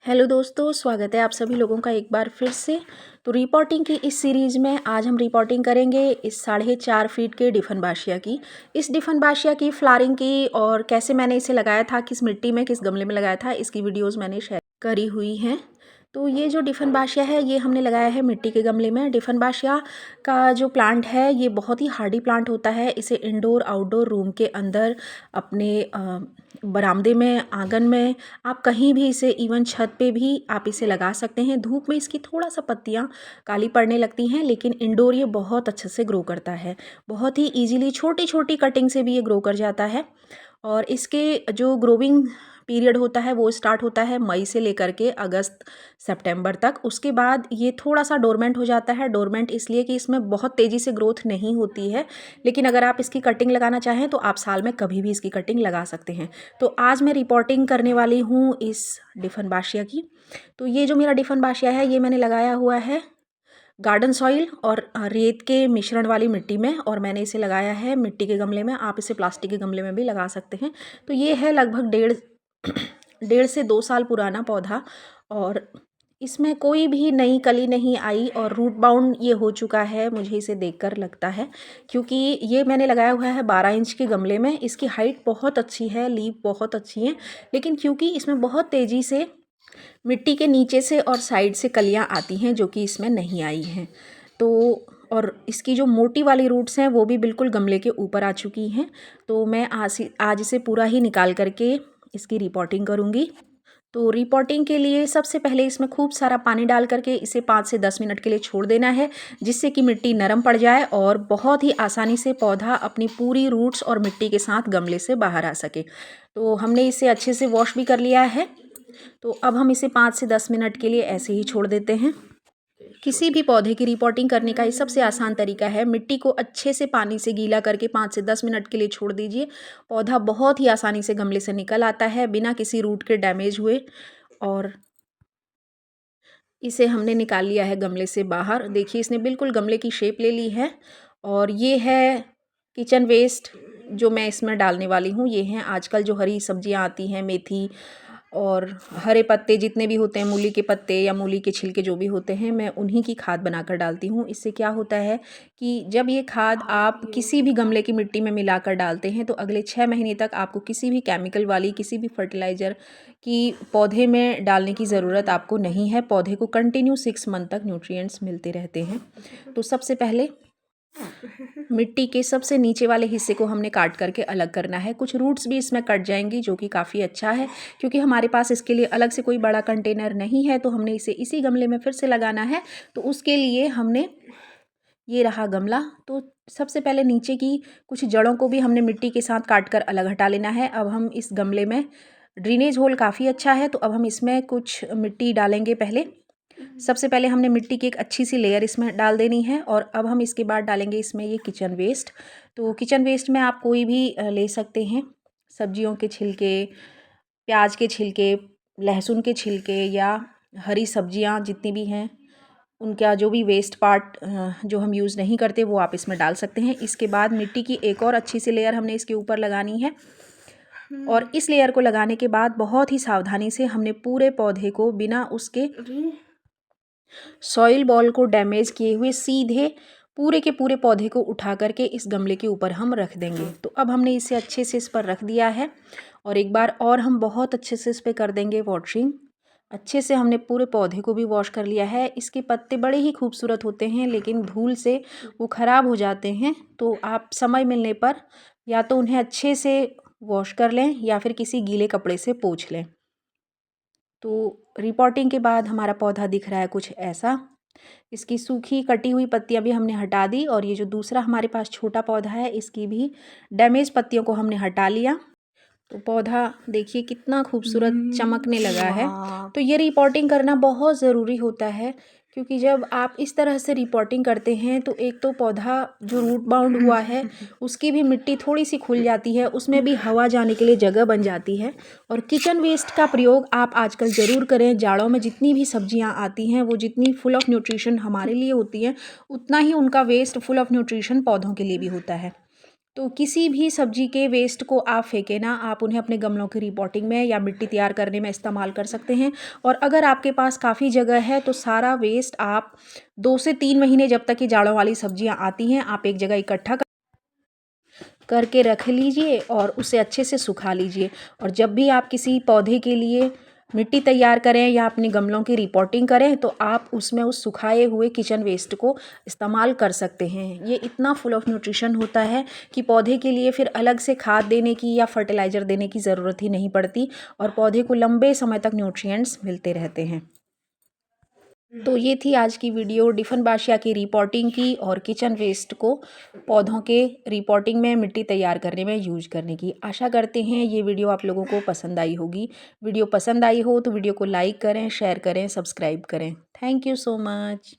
Hello दोस्तों, स्वागत है आप सभी लोगों का एक बार फिर से। तो रिपोर्टिंग की इस सीरीज़ में आज हम रिपोर्टिंग करेंगे इस 4.5 फीट के डिफनबाशिया की। इस डिफनबाशिया की फ्लावरिंग की और कैसे मैंने इसे लगाया था, किस मिट्टी में, किस गमले में लगाया था, इसकी वीडियोस मैंने शेयर करी हुई हैं। तो ये जो डिफनबाशिया है ये हमने लगाया है मिट्टी के गमले में। डिफनबाशिया का जो प्लांट है ये बहुत ही हार्डी प्लांट होता है। इसे इंडोर आउटडोर रूम के अंदर, अपने बरामदे में, आंगन में, आप कहीं भी इसे, इवन छत पे भी आप इसे लगा सकते हैं। धूप में इसकी थोड़ा सा पत्तियां काली पड़ने लगती हैं, लेकिन इंडोर ये बहुत अच्छे से ग्रो करता है। बहुत ही इजीली छोटी छोटी कटिंग से भी ये ग्रो कर जाता है। और इसके जो ग्रोविंग पीरियड होता है वो स्टार्ट होता है मई से लेकर के अगस्त सितंबर तक। उसके बाद ये थोड़ा सा डोरमेंट हो जाता है। डोरमेंट इसलिए कि इसमें बहुत तेज़ी से ग्रोथ नहीं होती है, लेकिन अगर आप इसकी कटिंग लगाना चाहें तो आप साल में कभी भी इसकी कटिंग लगा सकते हैं। तो आज मैं रिपोर्टिंग करने वाली हूँ इस डिफनबाशिया की। तो ये जो मेरा डिफनबाशिया है ये मैंने लगाया हुआ है गार्डन सॉइल और रेत के मिश्रण वाली मिट्टी में, और मैंने इसे लगाया है मिट्टी के गमले में। आप इसे प्लास्टिक के गमले में भी लगा सकते हैं। तो ये है लगभग डेढ़ से 2 साल पुराना पौधा, और इसमें कोई भी नई कली नहीं आई और रूट बाउंड ये हो चुका है, मुझे इसे देखकर लगता है। क्योंकि ये मैंने लगाया हुआ है 12 इंच के गमले में। इसकी हाइट बहुत अच्छी है, लीफ बहुत अच्छी हैं, लेकिन क्योंकि इसमें बहुत तेज़ी से मिट्टी के नीचे से और साइड से कलियां आती हैं जो कि इसमें नहीं आई हैं। तो और इसकी जो मोटी वाली रूट्स हैं वो भी बिल्कुल गमले के ऊपर आ चुकी हैं। तो मैं आज इसे पूरा ही निकाल करके इसकी रिपोर्टिंग करूँगी। तो रिपोर्टिंग के लिए सबसे पहले इसमें खूब सारा पानी डाल करके इसे 5 से 10 मिनट के लिए छोड़ देना है, जिससे कि मिट्टी नरम पड़ जाए और बहुत ही आसानी से पौधा अपनी पूरी रूट्स और मिट्टी के साथ गमले से बाहर आ सके। तो हमने इसे अच्छे से वॉश भी कर लिया है। तो अब हम इसे 5 से 10 मिनट के लिए ऐसे ही छोड़ देते हैं। किसी भी पौधे की रिपोर्टिंग करने का ये सबसे आसान तरीका है, मिट्टी को अच्छे से पानी से गीला करके 5 से 10 मिनट के लिए छोड़ दीजिए। पौधा बहुत ही आसानी से गमले से निकल आता है बिना किसी रूट के डैमेज हुए। और इसे हमने निकाल लिया है गमले से बाहर। देखिए इसने बिल्कुल गमले की शेप ले ली है। और ये है किचन वेस्ट जो मैं इसमें डालने वाली हूँ। ये हैं आजकल जो हरी सब्जियाँ आती हैं, मेथी और हरे पत्ते जितने भी होते हैं, मूली के पत्ते या मूली के छिलके जो भी होते हैं, मैं उन्हीं की खाद बनाकर डालती हूँ। इससे क्या होता है कि जब ये खाद आप किसी भी गमले की मिट्टी में मिलाकर डालते हैं तो अगले 6 महीने तक आपको किसी भी केमिकल वाली, किसी भी फर्टिलाइज़र की पौधे में डालने की ज़रूरत आपको नहीं है। पौधे को कंटिन्यू 6 मंथ तक न्यूट्रिएंट्स मिलते रहते हैं। तो सबसे पहले मिट्टी के सबसे नीचे वाले हिस्से को हमने काट करके अलग करना है। कुछ रूट्स भी इसमें कट जाएंगी, जो कि काफ़ी अच्छा है, क्योंकि हमारे पास इसके लिए अलग से कोई बड़ा कंटेनर नहीं है। तो हमने इसे इसी गमले में फिर से लगाना है। तो उसके लिए हमने, ये रहा गमला। तो सबसे पहले नीचे की कुछ जड़ों को भी हमने मिट्टी के साथ काट कर अलग हटा लेना है। अब हम इस गमले में, ड्रेनेज होल काफ़ी अच्छा है, तो अब हम इसमें कुछ मिट्टी डालेंगे। सबसे पहले हमने मिट्टी की एक अच्छी सी लेयर इसमें डाल देनी है, और अब हम इसके बाद डालेंगे इसमें ये किचन वेस्ट। तो किचन वेस्ट में आप कोई भी ले सकते हैं, सब्जियों के छिलके, प्याज के छिलके, लहसुन के छिलके, या हरी सब्जियां जितनी भी हैं उनका जो भी वेस्ट पार्ट जो हम यूज़ नहीं करते वो आप इसमें डाल सकते हैं। इसके बाद मिट्टी की एक और अच्छी सी लेयर हमने इसके ऊपर लगानी है, और इस लेयर को लगाने के बाद बहुत ही सावधानी से हमने पूरे पौधे को बिना उसके सॉइल बॉल को डैमेज किए हुए सीधे पूरे के पूरे पौधे को उठा करके इस गमले के ऊपर हम रख देंगे। तो अब हमने इसे अच्छे से इस पर रख दिया है, और एक बार और हम बहुत अच्छे से इस पर कर देंगे वॉटरिंग। अच्छे से हमने पूरे पौधे को भी वॉश कर लिया है। इसके पत्ते बड़े ही खूबसूरत होते हैं, लेकिन धूल से वो ख़राब हो जाते हैं। तो आप समय मिलने पर या तो उन्हें अच्छे से वॉश कर लें या फिर किसी गीले कपड़े से पोंछ लें। तो रिपोर्टिंग के बाद हमारा पौधा दिख रहा है कुछ ऐसा। इसकी सूखी कटी हुई पत्तियां भी हमने हटा दी, और ये जो दूसरा हमारे पास छोटा पौधा है इसकी भी डैमेज पत्तियों को हमने हटा लिया। तो पौधा देखिए कितना खूबसूरत चमकने लगा है। तो ये रिपोर्टिंग करना बहुत ज़रूरी होता है, क्योंकि जब आप इस तरह से रिपोर्टिंग करते हैं तो एक तो पौधा जो रूट बाउंड हुआ है उसकी भी मिट्टी थोड़ी सी खुल जाती है, उसमें भी हवा जाने के लिए जगह बन जाती है। और किचन वेस्ट का प्रयोग आप आजकल ज़रूर करें। जाड़ों में जितनी भी सब्जियां आती हैं वो जितनी फुल ऑफ न्यूट्रिशन हमारे लिए होती हैं, उतना ही उनका वेस्ट फुल ऑफ न्यूट्रिशन पौधों के लिए भी होता है। तो किसी भी सब्जी के वेस्ट को आप फेंके ना, आप उन्हें अपने गमलों की रिपोर्टिंग में या मिट्टी तैयार करने में इस्तेमाल कर सकते हैं। और अगर आपके पास काफ़ी जगह है तो सारा वेस्ट आप 2 से 3 महीने, जब तक कि जाड़ों वाली सब्जियां आती हैं, आप एक जगह इकट्ठा करके रख लीजिए और उसे अच्छे से सुखा लीजिए। और जब भी आप किसी पौधे के लिए मिट्टी तैयार करें या अपने गमलों की रिपोर्टिंग करें तो आप उसमें उस सुखाए हुए किचन वेस्ट को इस्तेमाल कर सकते हैं। ये इतना फुल ऑफ न्यूट्रिशन होता है कि पौधे के लिए फिर अलग से खाद देने की या फर्टिलाइज़र देने की ज़रूरत ही नहीं पड़ती और पौधे को लंबे समय तक न्यूट्रिएंट्स मिलते रहते हैं। तो ये थी आज की वीडियो डिफनबाशिया की रिपोर्टिंग की और किचन वेस्ट को पौधों के रिपोर्टिंग में मिट्टी तैयार करने में यूज करने की। आशा करते हैं ये वीडियो आप लोगों को पसंद आई होगी। वीडियो पसंद आई हो तो वीडियो को लाइक करें, शेयर करें, सब्सक्राइब करें। Thank you so much.